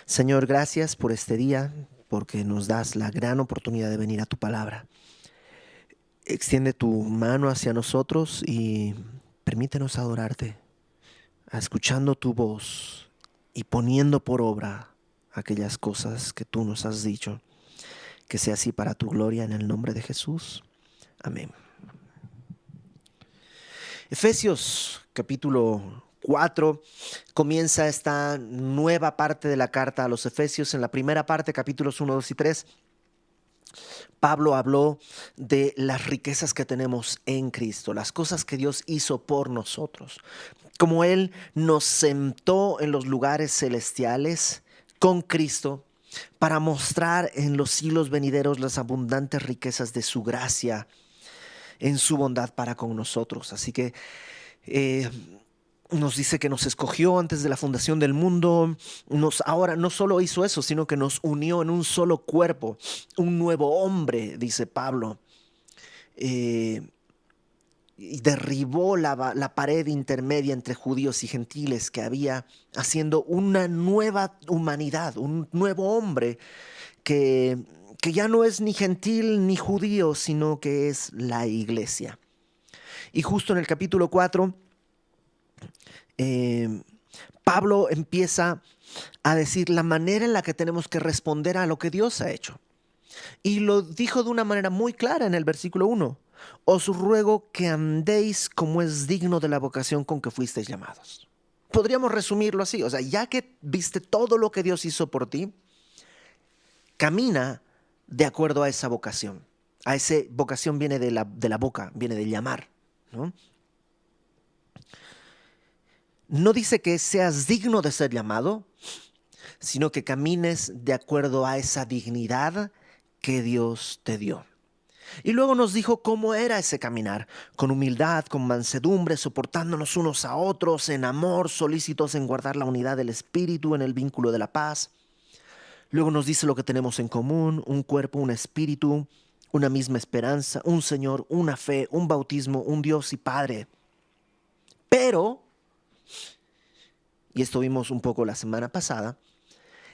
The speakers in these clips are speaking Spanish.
Señor, gracias por este día, porque nos das la gran oportunidad de venir a tu palabra. Extiende tu mano hacia nosotros y permítenos adorarte, escuchando tu voz y poniendo por obra aquellas cosas que tú nos has dicho. Que sea así para tu gloria en el nombre de Jesús. Amén. Efesios capítulo 4 comienza esta nueva parte de la carta a los Efesios. En la primera parte, capítulos 1, 2 y 3, Pablo habló de las riquezas que tenemos en Cristo, las cosas que Dios hizo por nosotros, como Él nos sentó en los lugares celestiales con Cristo para mostrar en los siglos venideros las abundantes riquezas de su gracia en su bondad para con nosotros. Así que eh, nos dice que nos escogió antes de la fundación del mundo. Ahora no solo hizo eso, sino que nos unió en un solo cuerpo, un nuevo hombre, dice Pablo. Eh, y derribó la pared intermedia entre judíos y gentiles que había, haciendo una nueva humanidad, un nuevo hombre que, que ya no es ni gentil ni judío, sino que es la iglesia. Y justo en el capítulo 4, eh, Pablo empieza a decir la manera en la que tenemos que responder a lo que Dios ha hecho. Y lo dijo de una manera muy clara en el versículo 1. Os ruego que andéis como es digno de la vocación con que fuisteis llamados. Podríamos resumirlo así, o sea, ya que viste todo lo que Dios hizo por ti, camina de acuerdo a esa vocación. A ese vocación viene de la boca, viene de llamar, ¿no? No dice que seas digno de ser llamado, sino que camines de acuerdo a esa dignidad que Dios te dio. Y luego nos dijo cómo era ese caminar, con humildad, con mansedumbre, soportándonos unos a otros, en amor, solícitos en guardar la unidad del Espíritu, en el vínculo de la paz. Luego nos dice lo que tenemos en común: un cuerpo, un espíritu, una misma esperanza, un Señor, una fe, un bautismo, un Dios y Padre. Pero, y esto vimos un poco la semana pasada,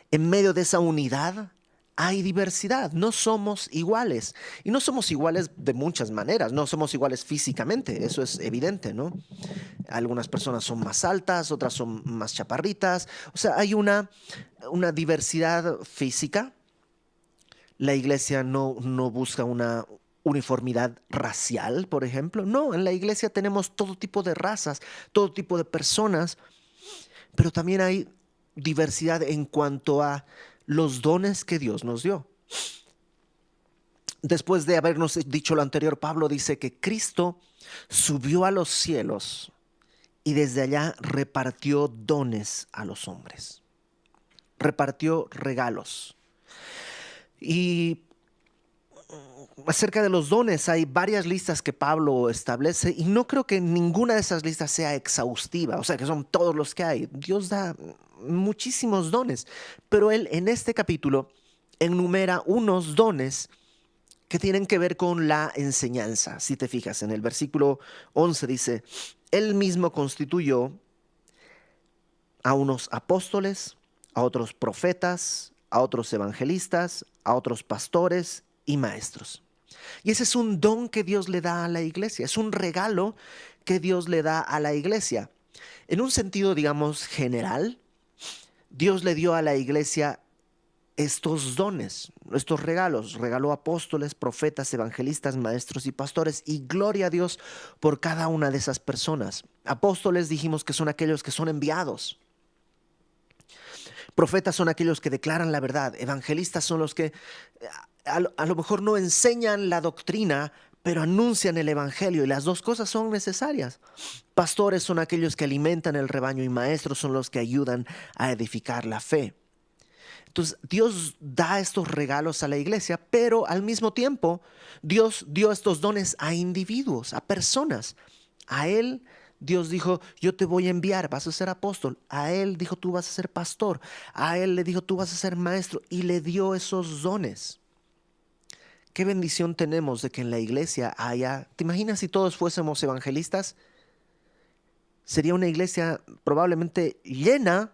en medio de esa unidad hay diversidad, no somos iguales. Y no somos iguales de muchas maneras, no somos iguales físicamente, eso es evidente, ¿no? Algunas personas son más altas, otras son más chaparritas, o sea, hay una diversidad física. La iglesia no busca una uniformidad racial, por ejemplo. No, en la iglesia tenemos todo tipo de razas, todo tipo de personas, pero también hay diversidad en cuanto a los dones que Dios nos dio. Después de habernos dicho lo anterior, Pablo dice que Cristo subió a los cielos y desde allá repartió dones a los hombres, repartió regalos. Y acerca de los dones hay varias listas que Pablo establece y no creo que ninguna de esas listas sea exhaustiva, o sea que son todos los que hay. Dios da muchísimos dones, pero él en este capítulo enumera unos dones que tienen que ver con la enseñanza. Si te fijas, en el versículo 11 dice: Él mismo constituyó a unos apóstoles, a otros profetas, a otros evangelistas, a otros pastores y maestros. Y ese es un don que Dios le da a la iglesia, es un regalo que Dios le da a la iglesia. En un sentido, digamos, general, Dios le dio a la iglesia estos dones, estos regalos. Regaló apóstoles, profetas, evangelistas, maestros y pastores, y gloria a Dios por cada una de esas personas. Apóstoles dijimos que son aquellos que son enviados. Profetas son aquellos que declaran la verdad. Evangelistas son los que a lo mejor no enseñan la doctrina, pero anuncian el evangelio, y las dos cosas son necesarias. Pastores son aquellos que alimentan el rebaño y maestros son los que ayudan a edificar la fe. Entonces, Dios da estos regalos a la iglesia, pero al mismo tiempo Dios dio estos dones a individuos, a personas. A él Dios dijo: yo te voy a enviar, vas a ser apóstol. A él dijo: tú vas a ser pastor. A él le dijo: tú vas a ser maestro. Y le dio esos dones. Qué bendición tenemos de que en la iglesia haya... ¿Te imaginas si todos fuésemos evangelistas? Sería una iglesia probablemente llena,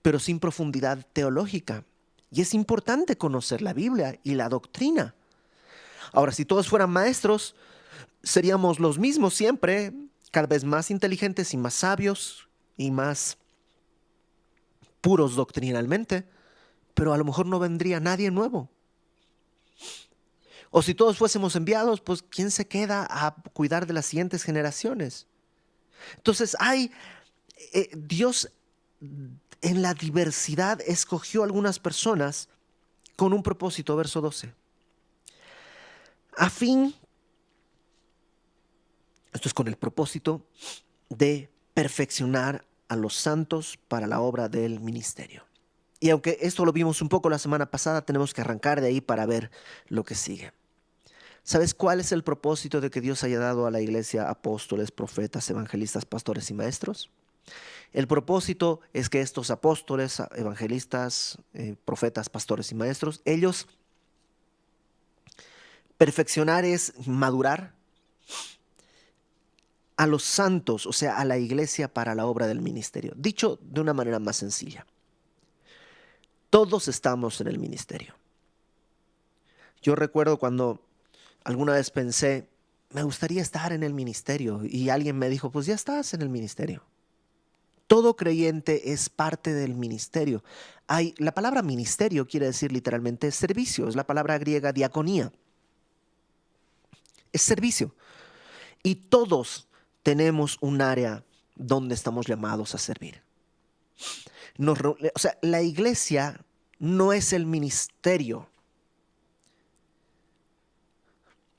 pero sin profundidad teológica. Y es importante conocer la Biblia y la doctrina. Ahora, si todos fueran maestros, seríamos los mismos siempre, cada vez más inteligentes y más sabios y más puros doctrinalmente, pero a lo mejor no vendría nadie nuevo. O si todos fuésemos enviados, pues ¿quién se queda a cuidar de las siguientes generaciones? Entonces Dios en la diversidad escogió algunas personas con un propósito, verso 12. A fin, esto es con el propósito de perfeccionar a los santos para la obra del ministerio. Y aunque esto lo vimos un poco la semana pasada, tenemos que arrancar de ahí para ver lo que sigue. ¿Sabes cuál es el propósito de que Dios haya dado a la iglesia apóstoles, profetas, evangelistas, pastores y maestros? El propósito es que estos apóstoles, evangelistas, profetas, pastores y maestros, ellos perfeccionar es madurar a los santos, o sea, a la iglesia para la obra del ministerio. Dicho de una manera más sencilla, todos estamos en el ministerio. Yo recuerdo cuando alguna vez pensé, me gustaría estar en el ministerio, y alguien me dijo, pues ya estás en el ministerio. Todo creyente es parte del ministerio. La palabra ministerio quiere decir literalmente servicio, es la palabra griega diaconía. Es servicio. Y todos tenemos un área donde estamos llamados a servir. O sea, la iglesia no es el ministerio.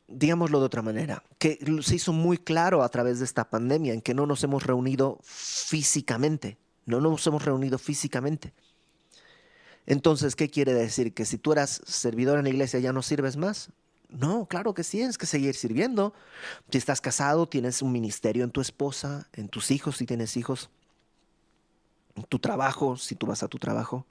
Digámoslo de otra manera, que se hizo muy claro a través de esta pandemia en que no nos hemos reunido físicamente. No nos hemos reunido físicamente. Entonces, ¿qué quiere decir? ¿Que si tú eras servidor en la iglesia ya no sirves más? No, claro que sí, tienes que seguir sirviendo. Si estás casado, tienes un ministerio en tu esposa, en tus hijos, si tienes hijos, en tu trabajo, si tú vas a tu trabajo.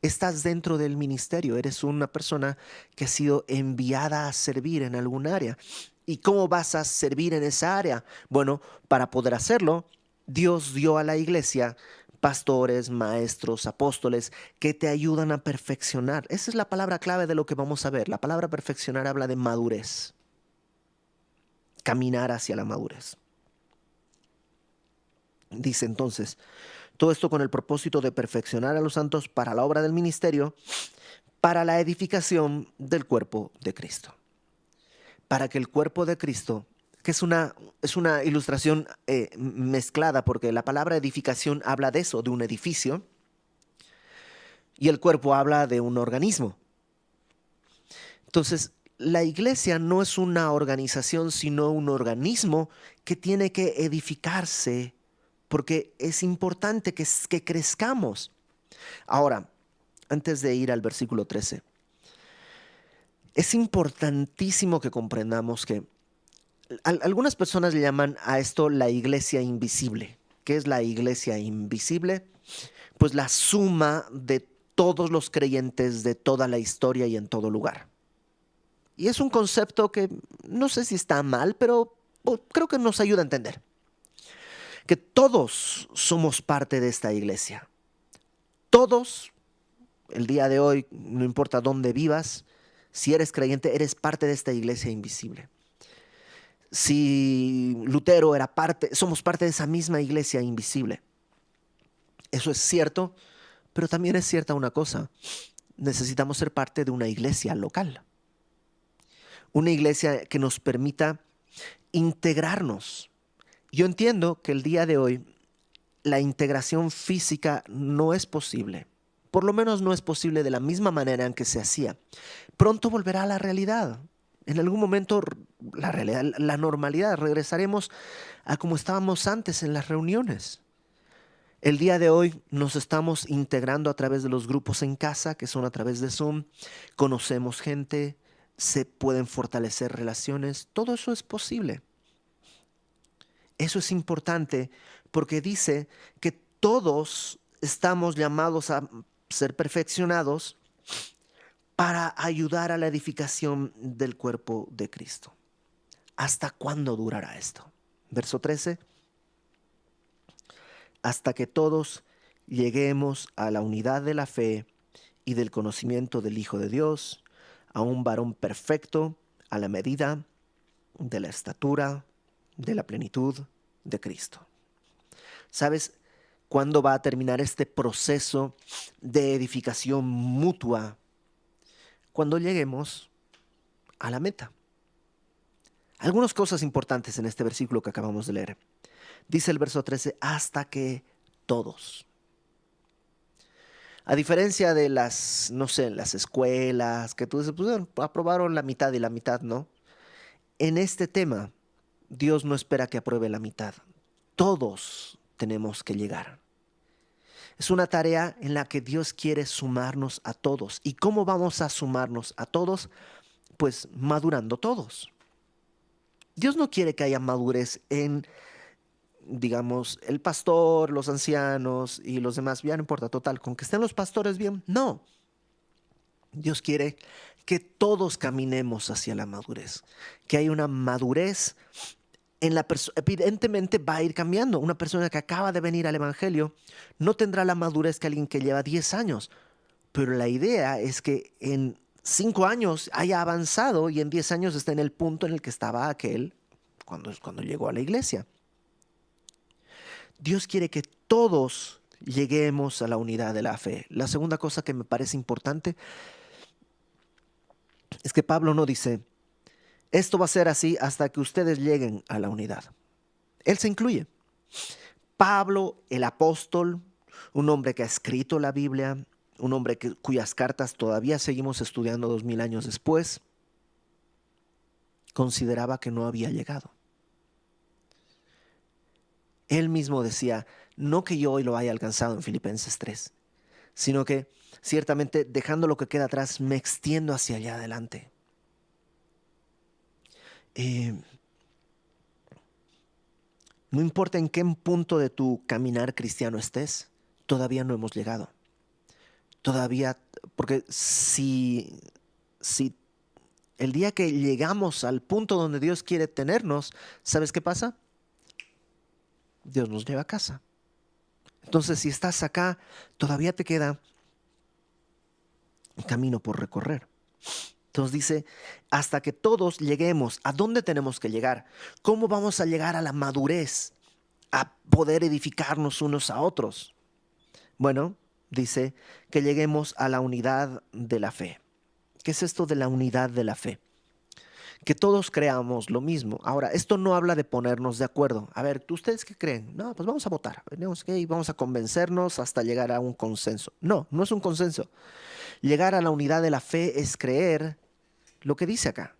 Estás dentro del ministerio, eres una persona que ha sido enviada a servir en algún área. ¿Y cómo vas a servir en esa área? Bueno, para poder hacerlo, Dios dio a la iglesia pastores, maestros, apóstoles que te ayudan a perfeccionar. Esa es la palabra clave de lo que vamos a ver. La palabra perfeccionar habla de madurez, caminar hacia la madurez. Dice entonces, todo esto con el propósito de perfeccionar a los santos para la obra del ministerio, para la edificación del cuerpo de Cristo. Para que el cuerpo de Cristo, que es una ilustración mezclada, porque la palabra edificación habla de eso, de un edificio, y el cuerpo habla de un organismo. Entonces, la iglesia no es una organización, sino un organismo que tiene que edificarse, porque es importante que crezcamos. Ahora, antes de ir al versículo 13, es importantísimo que comprendamos que algunas personas le llaman a esto la iglesia invisible. ¿Qué es la iglesia invisible? Pues la suma de todos los creyentes de toda la historia y en todo lugar. Y es un concepto que no sé si está mal, pero creo que nos ayuda a entender. Que todos somos parte de esta iglesia. Todos, el día de hoy, no importa dónde vivas, si eres creyente, eres parte de esta iglesia invisible. Si Lutero era parte, somos parte de esa misma iglesia invisible. Eso es cierto, pero también es cierta una cosa. Necesitamos ser parte de una iglesia local. Una iglesia que nos permita integrarnos. Yo entiendo que el día de hoy la integración física no es posible. Por lo menos no es posible de la misma manera en que se hacía. Pronto volverá a la realidad. En algún momento la realidad, la normalidad, regresaremos a como estábamos antes en las reuniones. El día de hoy nos estamos integrando a través de los grupos en casa, que son a través de Zoom. Conocemos gente, se pueden fortalecer relaciones. Todo eso es posible. Eso es importante porque dice que todos estamos llamados a ser perfeccionados para ayudar a la edificación del cuerpo de Cristo. ¿Hasta cuándo durará esto? Verso 13. Hasta que todos lleguemos a la unidad de la fe y del conocimiento del Hijo de Dios, a un varón perfecto, a la medida de la estatura, de la plenitud de Cristo. ¿Sabes cuándo va a terminar este proceso de edificación mutua? Cuando lleguemos a la meta. Algunas cosas importantes en este versículo que acabamos de leer. Dice el verso 13, hasta que todos. A diferencia de las, no sé, las escuelas, que tú dices, pues bueno, aprobaron la mitad y la mitad no. En este tema, Dios no espera que apruebe la mitad. Todos tenemos que llegar. Es una tarea en la que Dios quiere sumarnos a todos. ¿Y cómo vamos a sumarnos a todos? Pues madurando todos. Dios no quiere que haya madurez en, digamos, el pastor, los ancianos y los demás. Ya no importa, total, con que estén los pastores bien. No. Dios quiere que todos caminemos hacia la madurez. Que haya una madurez en la persona. Evidentemente va a ir cambiando. Una persona que acaba de venir al evangelio no tendrá la madurez que alguien que lleva 10 años. Pero la idea es que en 5 años haya avanzado y en 10 años esté en el punto en el que estaba aquel cuando llegó a la iglesia. Dios quiere que todos lleguemos a la unidad de la fe. La segunda cosa que me parece importante es que Pablo no dice, esto va a ser así hasta que ustedes lleguen a la unidad. Él se incluye. Pablo, el apóstol, un hombre que ha escrito la Biblia, un hombre cuyas cartas todavía seguimos estudiando 2000 años después, consideraba que no había llegado. Él mismo decía, no que yo hoy lo haya alcanzado en Filipenses 3, sino que ciertamente dejando lo que queda atrás me extiendo hacia allá adelante. No importa en qué punto de tu caminar cristiano estés, todavía no hemos llegado. Todavía, porque si el día que llegamos al punto donde Dios quiere tenernos, ¿sabes qué pasa? Dios nos lleva a casa. Entonces, si estás acá, todavía te queda un camino por recorrer. Entonces dice, hasta que todos lleguemos, ¿a dónde tenemos que llegar? ¿Cómo vamos a llegar a la madurez? A poder edificarnos unos a otros. Bueno, dice que lleguemos a la unidad de la fe. ¿Qué es esto de la unidad de la fe? Que todos creamos lo mismo. Ahora, esto no habla de ponernos de acuerdo. A ver, ¿ustedes qué creen? No, pues vamos a votar. Vamos a convencernos hasta llegar a un consenso. No, no es un consenso. Llegar a la unidad de la fe es creer lo que dice acá.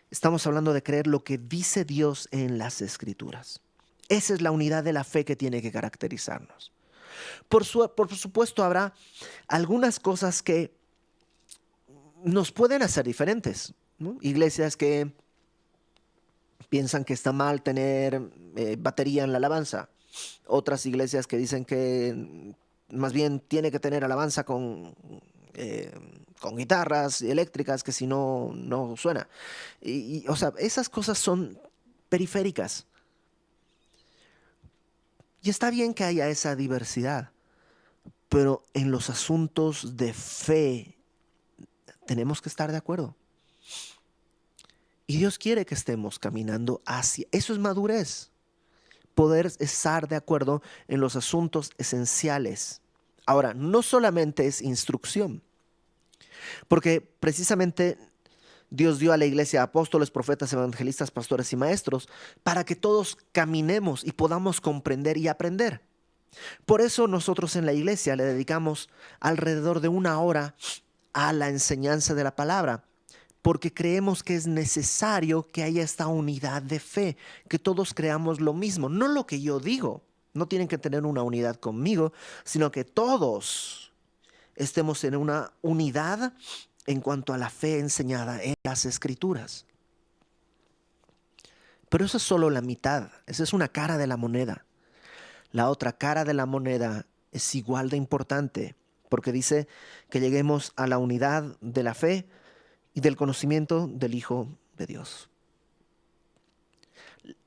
Estamos hablando de creer lo que dice Dios en las Escrituras. Esa es la unidad de la fe que tiene que caracterizarnos. Por supuesto, habrá algunas cosas que nos pueden hacer diferentes, ¿no? Iglesias que piensan que está mal tener batería en la alabanza. Otras iglesias que dicen que más bien tiene que tener alabanza con guitarras eléctricas, que si no, no suena. O sea, esas cosas son periféricas. Y está bien que haya esa diversidad, pero en los asuntos de fe tenemos que estar de acuerdo. Y Dios quiere que estemos caminando hacia... Eso es madurez. Poder estar de acuerdo en los asuntos esenciales. Ahora, no solamente es instrucción, porque precisamente Dios dio a la iglesia apóstoles, profetas, evangelistas, pastores y maestros para que todos caminemos y podamos comprender y aprender. Por eso nosotros en la iglesia le dedicamos alrededor de 1 hora a la enseñanza de la palabra, porque creemos que es necesario que haya esta unidad de fe, que todos creamos lo mismo, no lo que yo digo. No tienen que tener una unidad conmigo, sino que todos estemos en una unidad en cuanto a la fe enseñada en las Escrituras. Pero eso es solo la mitad, esa es una cara de la moneda. La otra cara de la moneda es igual de importante, porque dice que lleguemos a la unidad de la fe y del conocimiento del Hijo de Dios.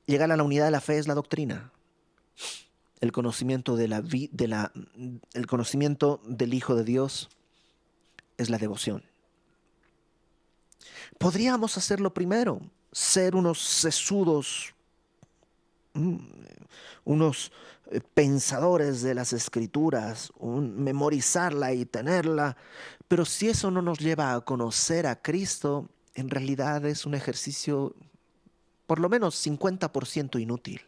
Llegar a la unidad de la fe es la doctrina. el conocimiento el conocimiento del Hijo de Dios es la devoción. Podríamos hacerlo primero, ser unos sesudos, mm, unos pensadores de las escrituras, memorizarla y tenerla, pero si eso no nos lleva a conocer a Cristo, en realidad es un ejercicio por lo menos 50% inútil.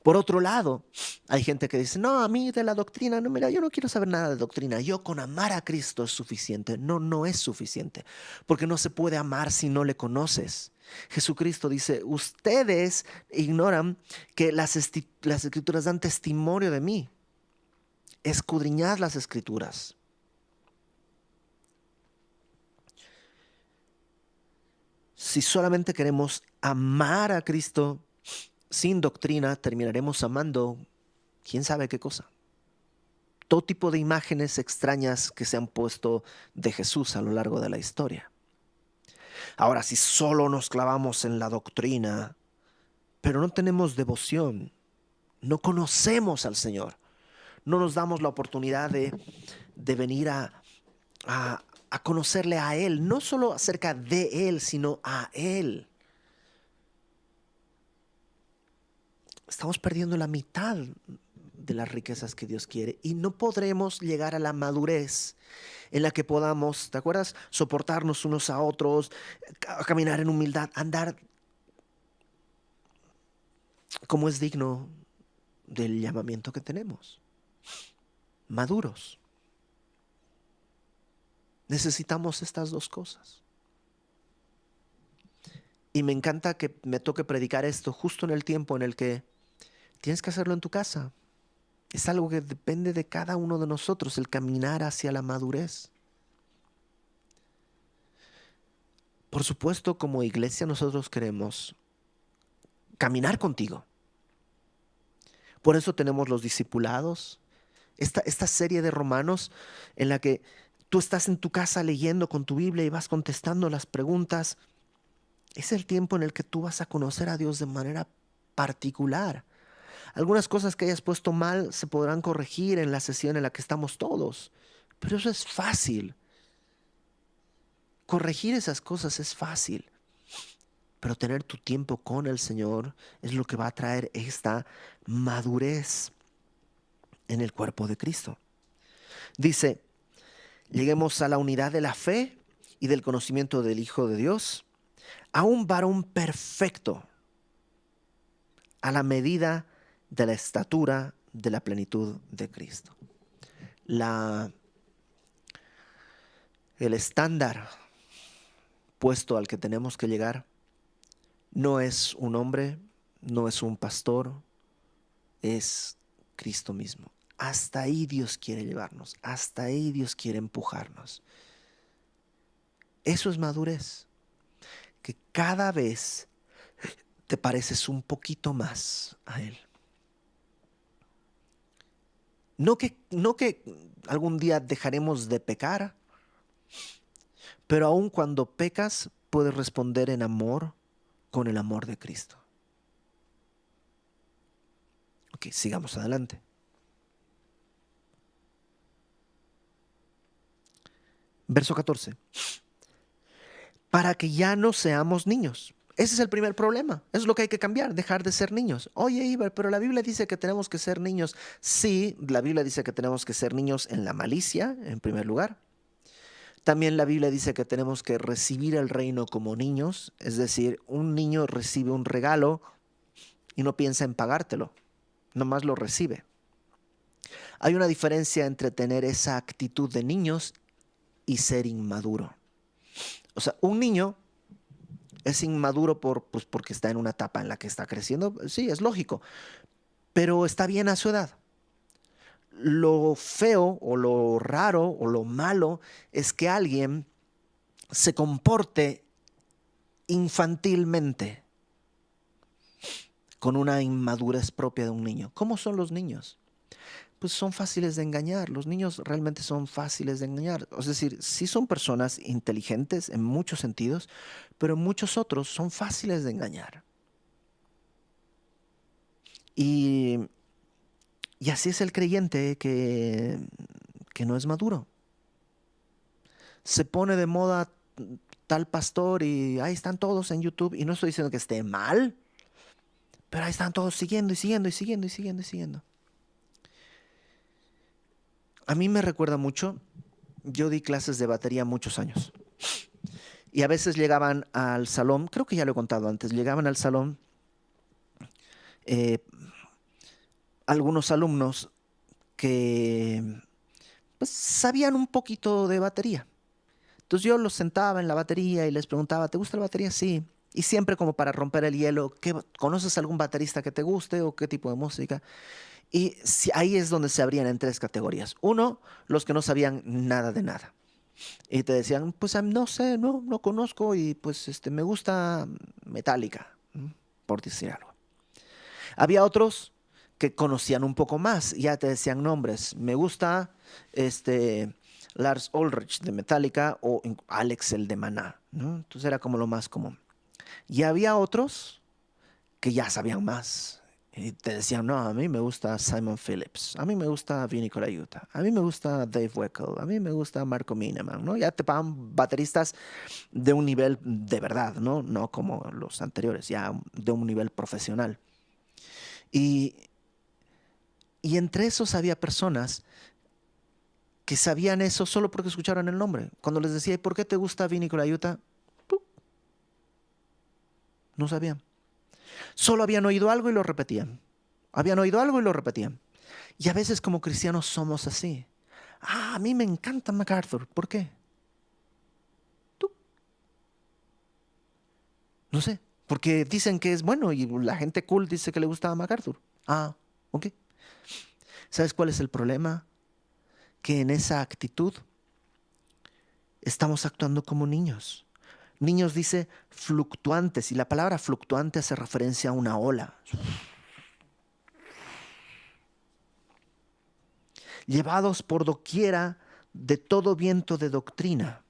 Por otro lado, hay gente que dice, no, a mí de la doctrina, no, mira, yo no quiero saber nada de doctrina, yo con amar a Cristo es suficiente. No, no es suficiente, porque no se puede amar si no le conoces. Jesucristo dice, ustedes ignoran que las escrituras dan testimonio de mí. Escudriñad las escrituras. Si solamente queremos amar a Cristo sin doctrina, terminaremos amando quién sabe qué cosa. Todo tipo de imágenes extrañas que se han puesto de Jesús a lo largo de la historia. Ahora, si solo nos clavamos en la doctrina, pero no tenemos devoción, no conocemos al Señor, no nos damos la oportunidad de venir a conocerle a Él, no solo acerca de Él, sino a Él. Estamos perdiendo la mitad de las riquezas que Dios quiere y no podremos llegar a la madurez en la que podamos, ¿te acuerdas? Soportarnos unos a otros, caminar en humildad, andar como es digno del llamamiento que tenemos. Maduros. Necesitamos estas dos cosas. Y me encanta que me toque predicar esto justo en el tiempo en el que tienes que hacerlo en tu casa. Es algo que depende de cada uno de nosotros, el caminar hacia la madurez. Por supuesto, como iglesia nosotros queremos caminar contigo. Por eso tenemos los discipulados, esta serie de Romanos en la que tú estás en tu casa leyendo con tu Biblia y vas contestando las preguntas. Es el tiempo en el que tú vas a conocer a Dios de manera particular. Algunas cosas que hayas puesto mal se podrán corregir en la sesión en la que estamos todos, pero eso es fácil. Corregir esas cosas es fácil, pero tener tu tiempo con el Señor es lo que va a traer esta madurez en el cuerpo de Cristo. Dice, lleguemos a la unidad de la fe y del conocimiento del Hijo de Dios, a un varón perfecto, a la medida de la estatura de la plenitud de Cristo. El estándar puesto al que tenemos que llegar no es un hombre, no es un pastor, es Cristo mismo. Hasta ahí Dios quiere llevarnos, hasta ahí Dios quiere empujarnos. Eso es madurez, que cada vez te pareces un poquito más a Él. No que algún día dejaremos de pecar, pero aun cuando pecas, puedes responder en amor con el amor de Cristo. Ok, sigamos adelante. Verso 14. Para que ya no seamos niños. Ese es el primer problema. Eso es lo que hay que cambiar, dejar de ser niños. Oye, Iber, pero la Biblia dice que tenemos que ser niños. Sí, la Biblia dice que tenemos que ser niños en la malicia, en primer lugar. También la Biblia dice que tenemos que recibir el reino como niños. Es decir, un niño recibe un regalo y no piensa en pagártelo. Nomás lo recibe. Hay una diferencia entre tener esa actitud de niños y ser inmaduro. O sea, un niño es inmaduro porque está en una etapa en la que está creciendo. Sí, es lógico, pero está bien a su edad. Lo feo o lo raro o lo malo es que alguien se comporte infantilmente con una inmadurez propia de un niño. ¿Cómo son los niños? Pues son fáciles de engañar. Los niños realmente son fáciles de engañar. Es decir, sí son personas inteligentes en muchos sentidos, pero en muchos otros son fáciles de engañar. Y, y así es el creyente que no es maduro. Se pone de moda tal pastor y ahí están todos en YouTube. Y no estoy diciendo que esté mal, pero ahí están todos siguiendo y siguiendo y siguiendo y siguiendo y siguiendo. A mí me recuerda mucho, yo di clases de batería muchos años. Y a veces llegaban al salón, creo que ya lo he contado antes, llegaban al salón eh, algunos alumnos que pues, sabían un poquito de batería. Entonces yo los sentaba en la batería y les preguntaba, ¿te gusta la batería? Sí. Y siempre como para romper el hielo, ¿conoces algún baterista que te guste o qué tipo de música? Y ahí es donde se abrían en tres categorías. Uno, los que no sabían nada de nada. Y te decían, pues no sé, no conozco y pues me gusta Metallica, por decir algo. Había otros que conocían un poco más, ya te decían nombres. Me gusta Lars Ulrich de Metallica o Alex el de Maná, ¿no? Entonces era como lo más común. Y había otros que ya sabían más. Y te decían, no, a mí me gusta Simon Phillips, a mí me gusta Vinny Colaiuta, a mí me gusta Dave Weckl, a mí me gusta Marco Mineman, ¿no? Ya te pagan bateristas de un nivel de verdad, ¿no? No como los anteriores, ya de un nivel profesional. Y, y entre esos había personas que sabían eso solo porque escucharon el nombre. Cuando les decía, ¿y por qué te gusta Vinny Colaiuta? No sabían. Solo habían oído algo y lo repetían. Habían oído algo y lo repetían. Y a veces como cristianos somos así. Ah, a mí me encanta MacArthur. ¿Por qué? Tú. No sé. Porque dicen que es bueno y la gente cool dice que le gusta a MacArthur. Ah, ok. ¿Sabes cuál es el problema? Que en esa actitud estamos actuando como niños. Niños dice fluctuantes y la palabra fluctuante hace referencia a una ola. Llevados por doquiera de todo viento de doctrina.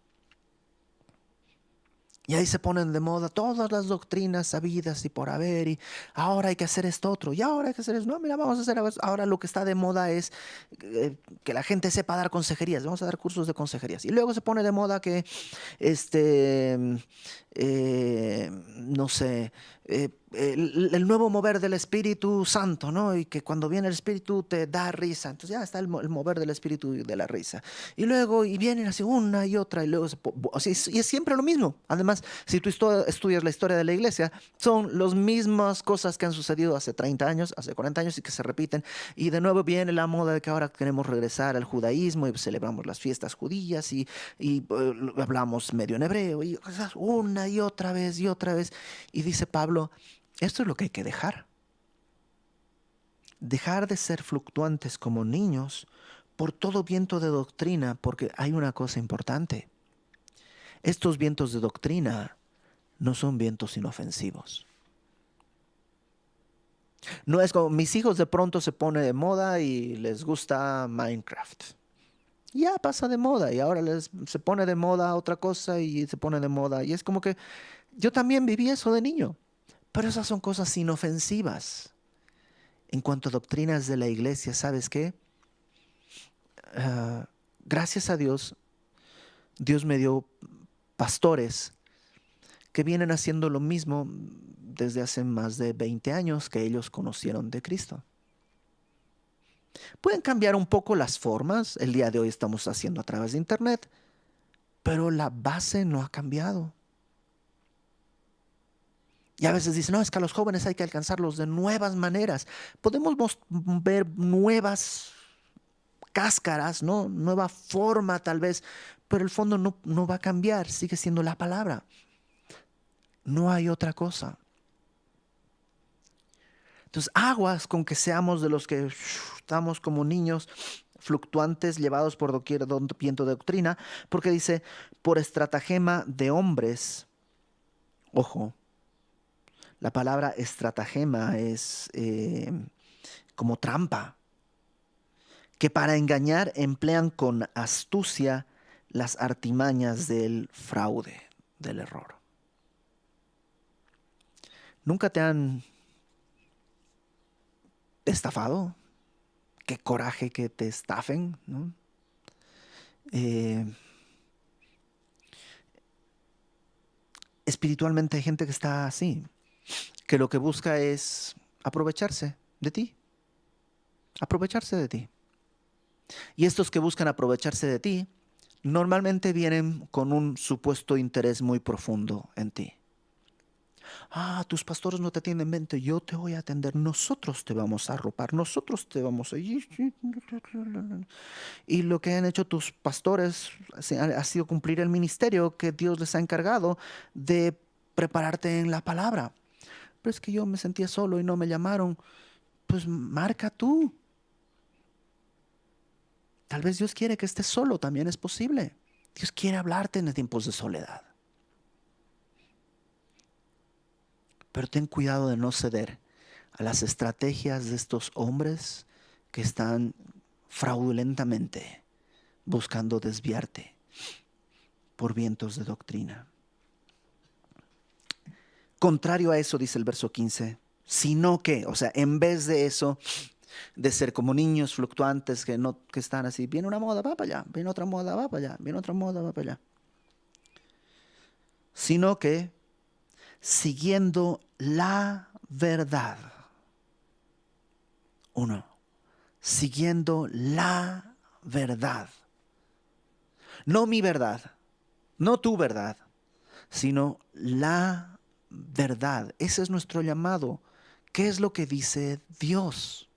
Y ahí se ponen de moda todas las doctrinas sabidas y por haber, y ahora hay que hacer esto otro, y ahora hay que hacer eso. No, mira, vamos a hacer ahora lo que está de moda es que la gente sepa dar consejerías, vamos a dar cursos de consejerías. Y luego se pone de moda que, no sé, el nuevo mover del Espíritu Santo, ¿no? Y que cuando viene el Espíritu te da risa. Entonces ya está el mover del Espíritu y de la risa. Y luego, y vienen así una y otra, y luego, así, y es siempre lo mismo. Además, si tú estudias la historia de la iglesia, son las mismas cosas que han sucedido hace 30 años, hace 40 años y que se repiten. Y de nuevo viene la moda de que ahora queremos regresar al judaísmo y celebramos las fiestas judías y hablamos medio en hebreo y una y otra vez y otra vez. Y dice Pablo, esto es lo que hay que dejar. Dejar de ser fluctuantes como niños por todo viento de doctrina, porque hay una cosa importante. Estos vientos de doctrina no son vientos inofensivos. No es como mis hijos de pronto se pone de moda y les gusta Minecraft. Ya pasa de moda y ahora se pone de moda otra cosa y se pone de moda. Y es como que yo también viví eso de niño. Pero esas son cosas inofensivas. En cuanto a doctrinas de la iglesia, ¿sabes qué? Ah, gracias a Dios, Dios me dio pastores que vienen haciendo lo mismo desde hace más de 20 años que ellos conocieron de Cristo. Pueden cambiar un poco las formas, el día de hoy estamos haciendo a través de internet, pero la base no ha cambiado. Y a veces dicen, no, es que a los jóvenes hay que alcanzarlos de nuevas maneras. Podemos ver nuevas cáscaras, ¿no? Nueva forma tal vez, pero el fondo no va a cambiar, sigue siendo la palabra. No hay otra cosa. Entonces, aguas con que seamos de los que estamos como niños fluctuantes, llevados por doquier viento de doctrina, porque dice, por estratagema de hombres, ojo, la palabra estratagema es como trampa, que para engañar emplean con astucia las artimañas del fraude, del error. Nunca te han estafado. Qué coraje que te estafen, ¿no? Espiritualmente hay gente que está así, que lo que busca es aprovecharse de ti, aprovecharse de ti. Y estos que buscan aprovecharse de ti, normalmente vienen con un supuesto interés muy profundo en ti. Ah, tus pastores no te atienden, en mente, yo te voy a atender, nosotros te vamos a arropar, nosotros te vamos a... Y lo que han hecho tus pastores ha sido cumplir el ministerio que Dios les ha encargado de prepararte en la palabra. Pero es que yo me sentía solo y no me llamaron. Pues marca tú. Tal vez Dios quiere que estés solo, también es posible. Dios quiere hablarte en tiempos de soledad. Pero ten cuidado de no ceder a las estrategias de estos hombres que están fraudulentamente buscando desviarte por vientos de doctrina. Contrario a eso, dice el verso 15, sino que, o sea, en vez de eso, de ser como niños fluctuantes que están así, viene una moda, va para allá, viene otra moda, va para allá, viene otra moda, va para allá. Sino que siguiendo la verdad. Uno, siguiendo la verdad. No mi verdad, no tu verdad, sino la verdad. Ese es nuestro llamado. ¿Qué es lo que dice Dios?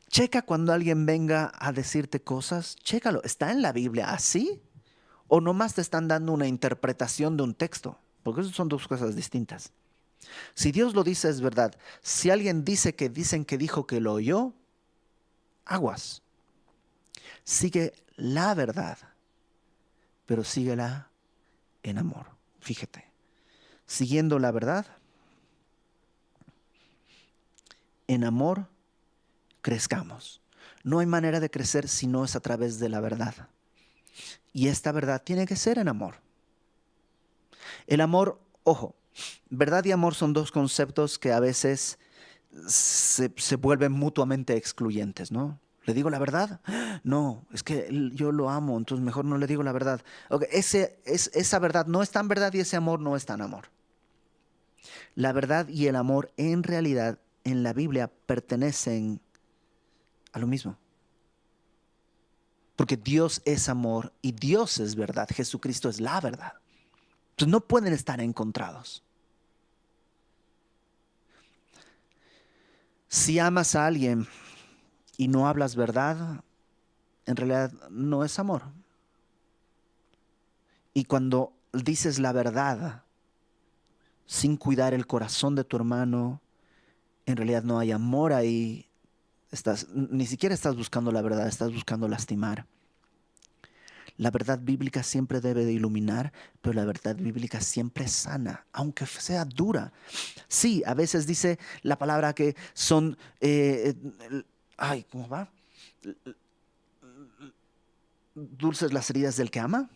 Checa cuando alguien venga a decirte cosas, chécalo. ¿Está en la Biblia así? ¿O nomás te están dando una interpretación de un texto? Porque esas son dos cosas distintas. Si Dios lo dice es verdad. Si alguien dice que dicen que dijo que lo oyó, aguas. Sigue la verdad, pero síguela en amor. Fíjate, siguiendo la verdad, en amor, crezcamos. No hay manera de crecer si no es a través de la verdad. Y esta verdad tiene que ser en amor. El amor, ojo, verdad y amor son dos conceptos que a veces se vuelven mutuamente excluyentes, ¿no? ¿Le digo la verdad? No, es que yo lo amo, entonces mejor no le digo la verdad. Okay, esa verdad no es tan verdad y ese amor no es tan amor. La verdad y el amor en realidad en la Biblia pertenecen a lo mismo. Porque Dios es amor y Dios es verdad. Jesucristo es la verdad. Entonces no pueden estar encontrados. Si amas a alguien y no hablas verdad, en realidad no es amor. Y cuando dices la verdad sin cuidar el corazón de tu hermano, en realidad no hay amor ahí. Ni siquiera estás buscando la verdad, estás buscando lastimar. La verdad bíblica siempre debe de iluminar, pero la verdad bíblica siempre es sana, aunque sea dura. Sí, a veces dice la palabra que son, ¿cómo va? Dulces las heridas del que ama.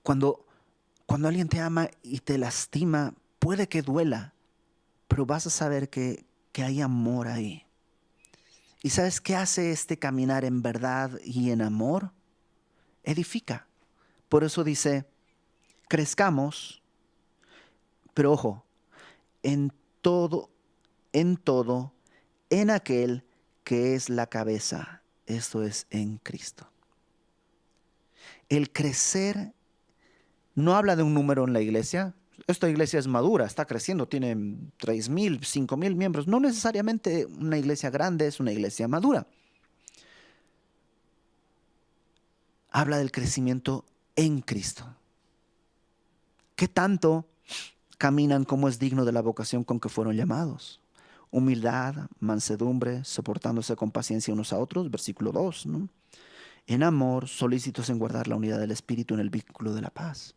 Cuando alguien te ama y te lastima, puede que duela, pero vas a saber que hay amor ahí. ¿Y sabes qué hace este caminar en verdad y en amor? Edifica. Por eso dice, crezcamos, pero ojo, en todo, en todo, en aquel que es la cabeza, esto es en Cristo. El crecer no habla de un número en la iglesia. Esta iglesia es madura, está creciendo, tiene 3,000, 5,000 miembros. No necesariamente una iglesia grande es una iglesia madura. Habla del crecimiento en Cristo. ¿Qué tanto caminan como es digno de la vocación con que fueron llamados? Humildad, mansedumbre, soportándose con paciencia unos a otros, versículo 2, ¿no? En amor, solícitos en guardar la unidad del Espíritu en el vínculo de la paz.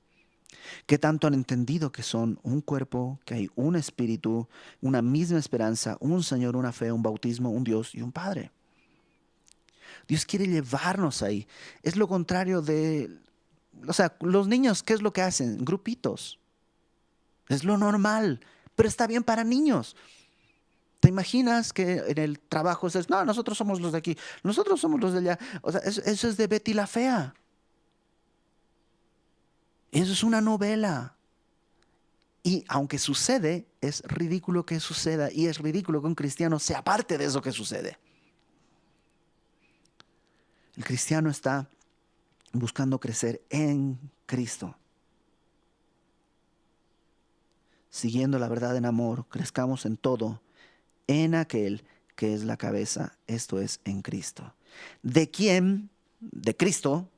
¿Qué tanto han entendido que son un cuerpo, que hay un espíritu, una misma esperanza, un Señor, una fe, un bautismo, un Dios y un Padre? Dios quiere llevarnos ahí. Es lo contrario de, o sea, los niños, ¿qué es lo que hacen? Grupitos. Es lo normal, pero está bien para niños. ¿Te imaginas que en el trabajo dices, no, nosotros somos los de aquí, nosotros somos los de allá? O sea, eso es de Betty la Fea. Eso es una novela. Y aunque sucede, es ridículo que suceda y es ridículo que un cristiano sea parte de eso que sucede. El cristiano está buscando crecer en Cristo, siguiendo la verdad en amor, crezcamos en todo, en aquel que es la cabeza, esto es, en Cristo. ¿De quién? De Cristo,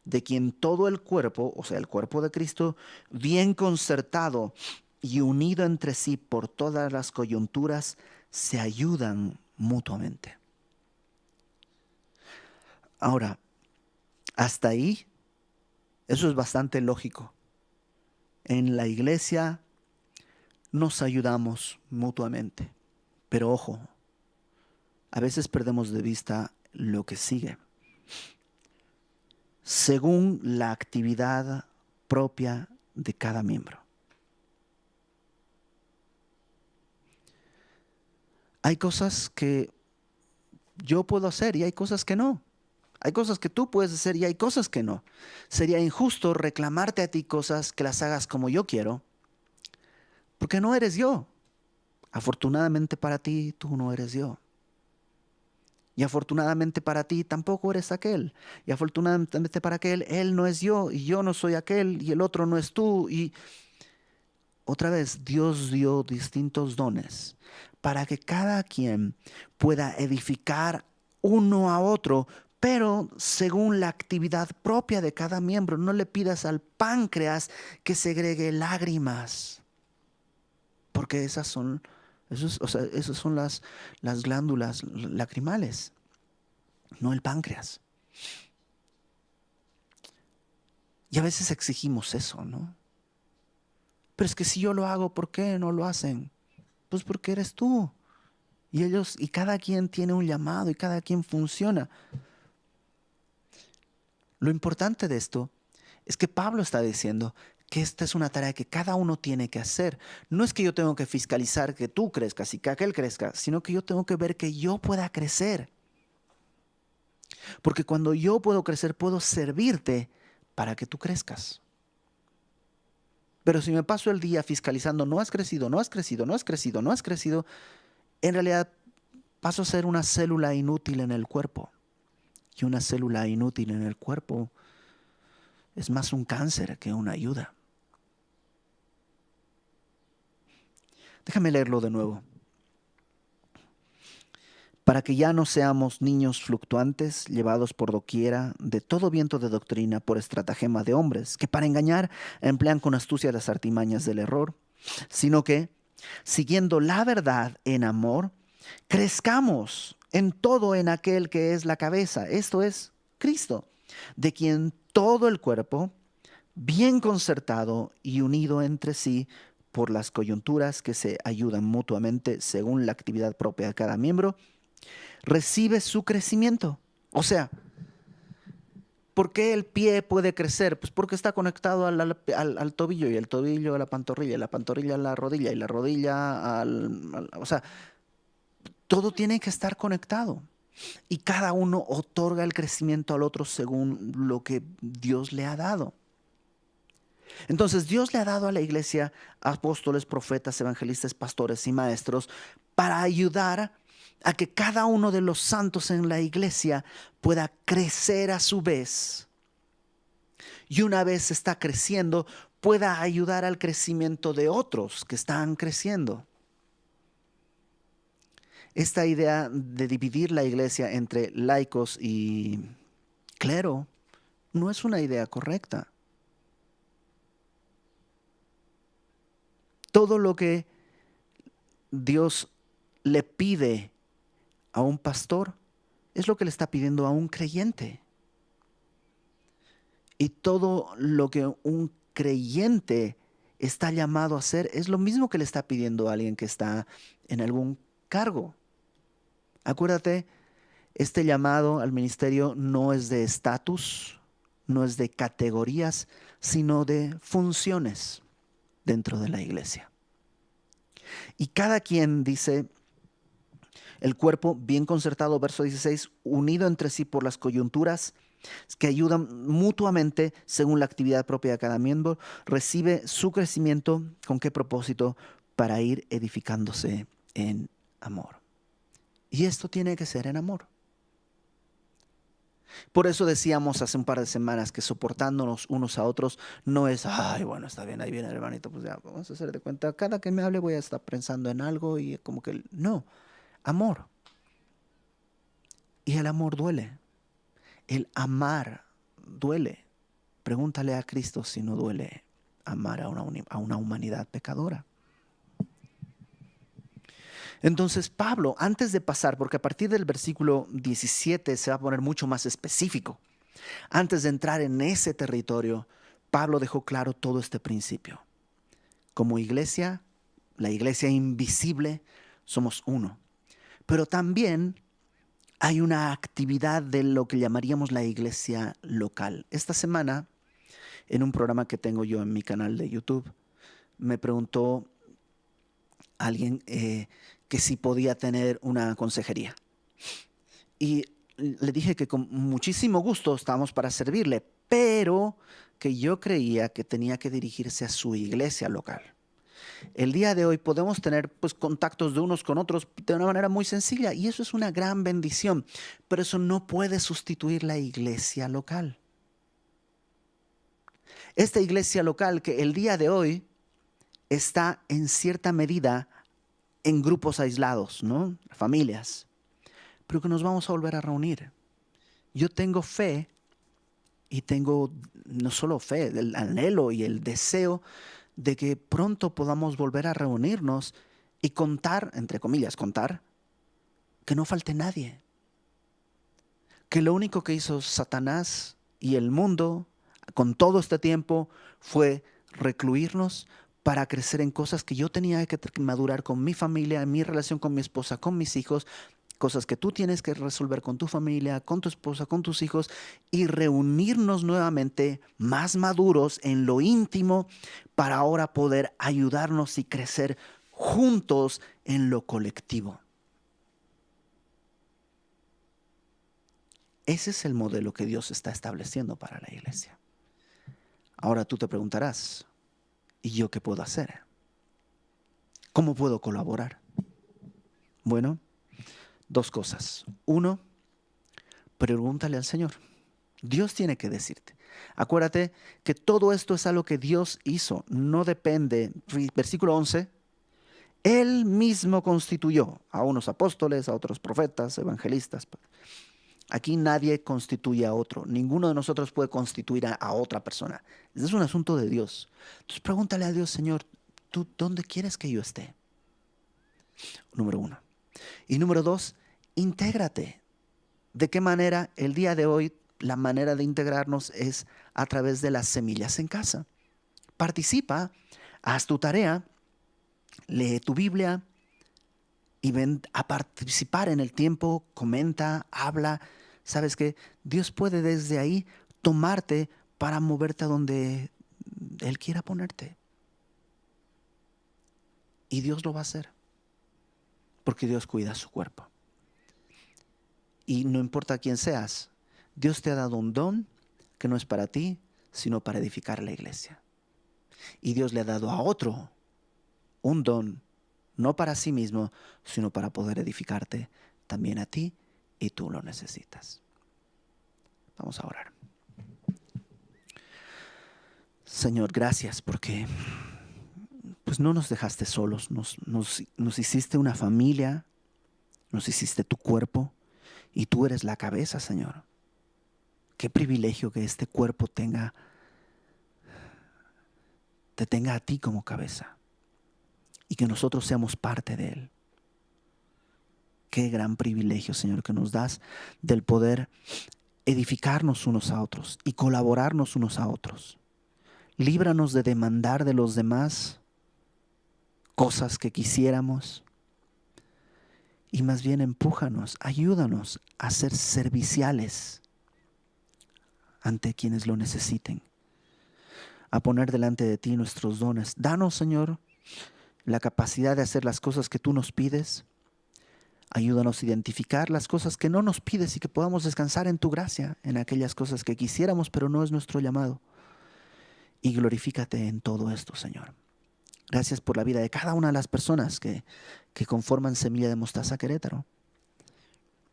de quien todo el cuerpo, o sea, el cuerpo de Cristo, bien concertado y unido entre sí por todas las coyunturas, se ayudan mutuamente. Ahora, hasta ahí, eso es bastante lógico. En la iglesia nos ayudamos mutuamente, pero ojo, a veces perdemos de vista lo que sigue. Según la actividad propia de cada miembro. Hay cosas que yo puedo hacer y hay cosas que no. Hay cosas que tú puedes hacer y hay cosas que no. Sería injusto reclamarte a ti cosas que las hagas como yo quiero, porque no eres yo. Afortunadamente para ti, tú no eres yo. Y afortunadamente para ti tampoco eres aquel. Y afortunadamente para aquel, él no es yo y yo no soy aquel y el otro no es tú. Y otra vez, Dios dio distintos dones para que cada quien pueda edificar uno a otro, pero según la actividad propia de cada miembro. No le pidas al páncreas que segregue lágrimas, porque esas son las glándulas lacrimales, no el páncreas. Y a veces exigimos eso, ¿no? Pero es que si yo lo hago, ¿por qué no lo hacen? Pues porque eres tú. Y cada quien tiene un llamado y cada quien funciona. Lo importante de esto es que Pablo está diciendo que esta es una tarea que cada uno tiene que hacer. No es que yo tengo que fiscalizar que tú crezcas y que aquel crezca, sino que yo tengo que ver que yo pueda crecer. Porque cuando yo puedo crecer, puedo servirte para que tú crezcas. Pero si me paso el día fiscalizando, no has crecido, no has crecido, no has crecido, no has crecido, en realidad paso a ser una célula inútil en el cuerpo. Y una célula inútil en el cuerpo es más un cáncer que una ayuda. Déjame leerlo de nuevo. Para que ya no seamos niños fluctuantes, llevados por doquiera de todo viento de doctrina por estratagema de hombres, que para engañar emplean con astucia las artimañas del error, sino que, siguiendo la verdad en amor, crezcamos en todo en aquel que es la cabeza, esto es Cristo, de quien todo el cuerpo, bien concertado y unido entre sí por las coyunturas que se ayudan mutuamente según la actividad propia de cada miembro, recibe su crecimiento. O sea, ¿por qué el pie puede crecer? Pues porque está conectado al tobillo y el tobillo a la pantorrilla y la pantorrilla a la rodilla y la rodilla o sea, todo tiene que estar conectado. Y cada uno otorga el crecimiento al otro según lo que Dios le ha dado. Entonces Dios le ha dado a la iglesia apóstoles, profetas, evangelistas, pastores y maestros para ayudar a que cada uno de los santos en la iglesia pueda crecer a su vez. Y una vez está creciendo, pueda ayudar al crecimiento de otros que están creciendo. Esta idea de dividir la iglesia entre laicos y clero no es una idea correcta. Todo lo que Dios le pide a un pastor es lo que le está pidiendo a un creyente. Y todo lo que un creyente está llamado a hacer es lo mismo que le está pidiendo a alguien que está en algún cargo. Acuérdate, este llamado al ministerio no es de estatus, no es de categorías, sino de funciones dentro de la iglesia. Y cada quien dice, El cuerpo bien concertado, verso 16, unido entre sí por las coyunturas que ayudan mutuamente según la actividad propia de cada miembro, recibe su crecimiento. ¿Con qué propósito? Para ir edificándose en amor. Y esto tiene que ser en amor. Por eso decíamos hace un par de semanas que soportándonos unos a otros no es, ay, bueno, está bien, ahí viene el hermanito, pues ya vamos a hacer de cuenta, cada que me hable voy a estar pensando en algo y como que no, amor. Y el amor duele. El amar duele. Pregúntale a Cristo si no duele amar a una humanidad pecadora. Entonces Pablo, antes de pasar, porque a partir del versículo 17 se va a poner mucho más específico, antes de entrar en ese territorio, Pablo dejó claro todo este principio. Como iglesia, la iglesia invisible, somos uno. Pero también hay una actividad de lo que llamaríamos la iglesia local. Esta semana, en un programa que tengo yo en mi canal de YouTube, me preguntó alguien que si podía tener una consejería. Y le dije que con muchísimo gusto estábamos para servirle, pero que yo creía que tenía que dirigirse a su iglesia local. El día de hoy podemos tener pues, contactos de unos con otros de una manera muy sencilla y eso es una gran bendición, pero eso no puede sustituir la iglesia local. Esta iglesia local que el día de hoy está en cierta medida en grupos aislados, ¿no? Familias, pero que nos vamos a volver a reunir. Yo tengo fe y tengo no solo fe, el anhelo y el deseo de que pronto podamos volver a reunirnos y contar, entre comillas, contar, que no falte nadie. Que lo único que hizo Satanás y el mundo con todo este tiempo fue recluirnos para crecer en cosas que yo tenía que madurar con mi familia, en mi relación con mi esposa, con mis hijos, cosas que tú tienes que resolver con tu familia, con tu esposa, con tus hijos y reunirnos nuevamente más maduros en lo íntimo para ahora poder ayudarnos y crecer juntos en lo colectivo. Ese es el modelo que Dios está estableciendo para la iglesia. Ahora tú te preguntarás, ¿y yo qué puedo hacer? ¿Cómo puedo colaborar? Bueno, dos cosas. Uno, pregúntale al Señor. Dios tiene que decirte. Acuérdate que todo esto es algo que Dios hizo. No depende. Versículo 11. Él mismo constituyó a unos apóstoles, a otros profetas, evangelistas. Aquí nadie constituye a otro. Ninguno de nosotros puede constituir a otra persona. Es un asunto de Dios. Entonces pregúntale a Dios, Señor, ¿tú dónde quieres que yo esté? Número uno. Y número dos, intégrate. ¿De qué manera? El día de hoy la manera de integrarnos es a través de las semillas en casa. Participa, haz tu tarea, lee tu Biblia y ven a participar en el tiempo, comenta, habla. ¿Sabes qué? Dios puede desde ahí tomarte para moverte a donde Él quiera ponerte. Y Dios lo va a hacer, porque Dios cuida su cuerpo. Y no importa quién seas, Dios te ha dado un don que no es para ti, sino para edificar la iglesia. Y Dios le ha dado a otro un don, no para sí mismo, sino para poder edificarte también a ti, y tú lo necesitas. Vamos a orar. Señor, gracias porque pues no nos dejaste solos, nos hiciste una familia, nos hiciste tu cuerpo y tú eres la cabeza, Señor. Qué privilegio que este cuerpo te tenga a ti como cabeza y que nosotros seamos parte de él. Qué gran privilegio, Señor, que nos das del poder edificarnos unos a otros y colaborarnos unos a otros. Líbranos de demandar de los demás cosas que quisiéramos y más bien empújanos, ayúdanos a ser serviciales ante quienes lo necesiten, a poner delante de ti nuestros dones. Danos, Señor, la capacidad de hacer las cosas que tú nos pides. Ayúdanos a identificar las cosas que no nos pides y que podamos descansar en tu gracia, en aquellas cosas que quisiéramos, pero no es nuestro llamado. Y glorifícate en todo esto, Señor. Gracias por la vida de cada una de las personas que conforman Semilla de Mostaza Querétaro.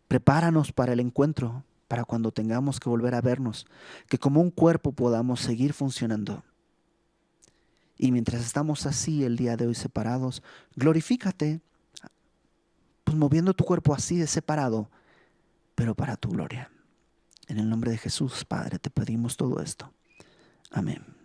Prepáranos para el encuentro, para cuando tengamos que volver a vernos, que como un cuerpo podamos seguir funcionando. Y mientras estamos así el día de hoy separados, glorifícate, pues moviendo tu cuerpo así de separado, pero para tu gloria. En el nombre de Jesús, Padre, te pedimos todo esto. Amén.